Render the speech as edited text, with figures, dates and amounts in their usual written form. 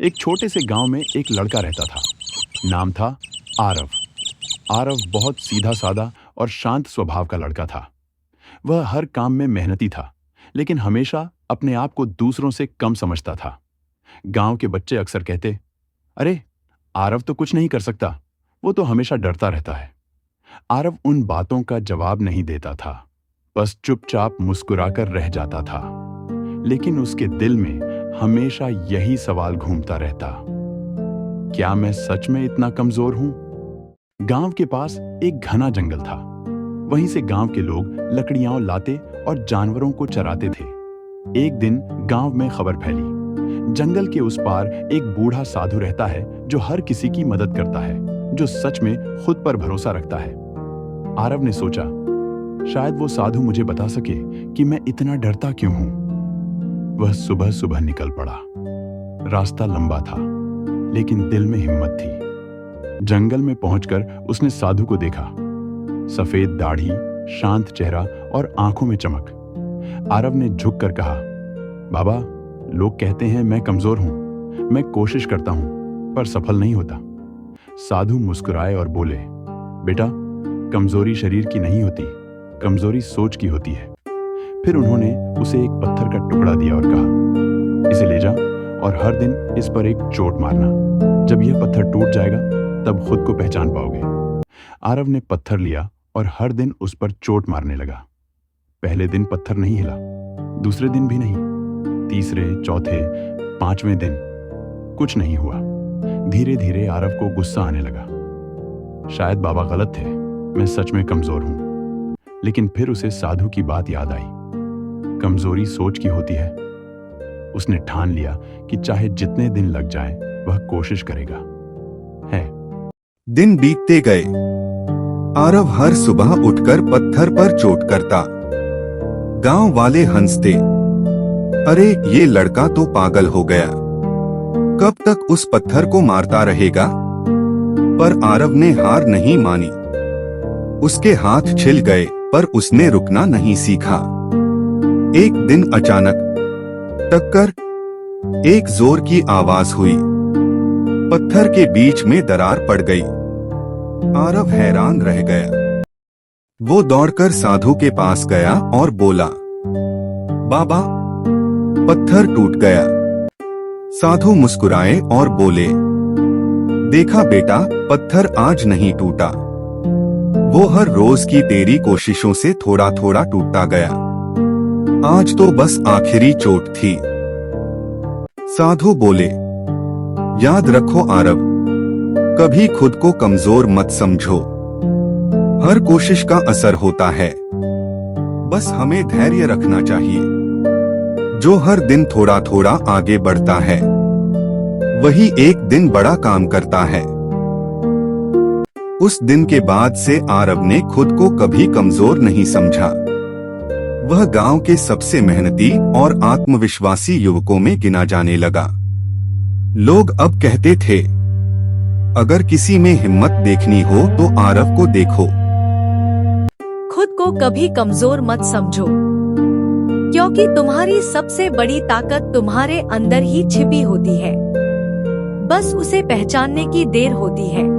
एक छोटे से गांव में एक लड़का रहता था। नाम था आरव। आरव बहुत सीधा साधा और शांत स्वभाव का लड़का था। वह हर काम में मेहनती था, लेकिन हमेशा अपने आप को दूसरों से कम समझता था। गांव के बच्चे अक्सर कहते, अरे आरव तो कुछ नहीं कर सकता, वो तो हमेशा डरता रहता है। आरव उन बातों का जवाब नहीं देता था, बस चुपचाप मुस्कुराकर रह जाता था। लेकिन उसके दिल में हमेशा यही सवाल घूमता रहता, क्या मैं सच में इतना कमजोर हूं? गांव के पास एक घना जंगल था। वहीं से गांव के लोग लकड़ियां लाते और जानवरों को चराते थे। एक दिन गांव में खबर फैली, जंगल के उस पार एक बूढ़ा साधु रहता है जो हर किसी की मदद करता है, जो सच में खुद पर भरोसा रखता है। आरव ने सोचा, शायद वो साधु मुझे बता सके कि मैं इतना डरता क्यों हूं। वह सुबह सुबह निकल पड़ा। रास्ता लंबा था, लेकिन दिल में हिम्मत थी। जंगल में पहुंचकर उसने साधु को देखा। सफेद दाढ़ी, शांत चेहरा और आंखों में चमक। आरव ने झुककर कहा, बाबा, लोग कहते हैं मैं कमजोर हूं। मैं कोशिश करता हूं, पर सफल नहीं होता। साधु मुस्कुराए और बोले, बेटा, कमजोरी शरीर की नहीं होती, कमजोरी सोच की होती है। फिर उन्होंने उसे एक पत्थर का टुकड़ा दिया और कहा, इसे ले जा और हर दिन इस पर एक चोट मारना। जब यह पत्थर टूट जाएगा तब खुद को पहचान पाओगे। आरव ने पत्थर लिया और हर दिन उस पर चोट मारने लगा। पहले दिन पत्थर नहीं हिला, दूसरे दिन भी नहीं, तीसरे, चौथे, पांचवें दिन कुछ नहीं हुआ। धीरे धीरे आरव को गुस्सा आने लगा। शायद बाबा गलत थे, मैं सच में कमजोर हूं। लेकिन फिर उसे साधु की बात याद आई, कमजोरी सोच की होती है। उसने ठान लिया कि चाहे जितने दिन लग जाए वह कोशिश करेगा। है दिन बीतते गए। आरव हर सुबह उठकर पत्थर पर चोट करता। गांव वाले हंसते, अरे ये लड़का तो पागल हो गया, कब तक उस पत्थर को मारता रहेगा। पर आरव ने हार नहीं मानी। उसके हाथ छिल गए, पर उसने रुकना नहीं सीखा। एक दिन अचानक टक्कर, एक जोर की आवाज हुई। पत्थर के बीच में दरार पड़ गई। आरव हैरान रह गया। वो दौड़कर साधु के पास गया और बोला, बाबा, पत्थर टूट गया। साधु मुस्कुराए और बोले, देखा बेटा, पत्थर आज नहीं टूटा, वो हर रोज की तेरी कोशिशों से थोड़ा थोड़ा टूटता गया। आज तो बस आखिरी चोट थी। साधु बोले, याद रखो आरव, कभी खुद को कमजोर मत समझो। हर कोशिश का असर होता है, बस हमें धैर्य रखना चाहिए। जो हर दिन थोड़ा थोड़ा आगे बढ़ता है, वही एक दिन बड़ा काम करता है। उस दिन के बाद से आरव ने खुद को कभी कमजोर नहीं समझा। वह गांव के सबसे मेहनती और आत्मविश्वासी युवकों में गिना जाने लगा। लोग अब कहते थे, अगर किसी में हिम्मत देखनी हो तो आरव को देखो। खुद को कभी कमजोर मत समझो, क्योंकि तुम्हारी सबसे बड़ी ताकत तुम्हारे अंदर ही छिपी होती है। बस उसे पहचानने की देर होती है।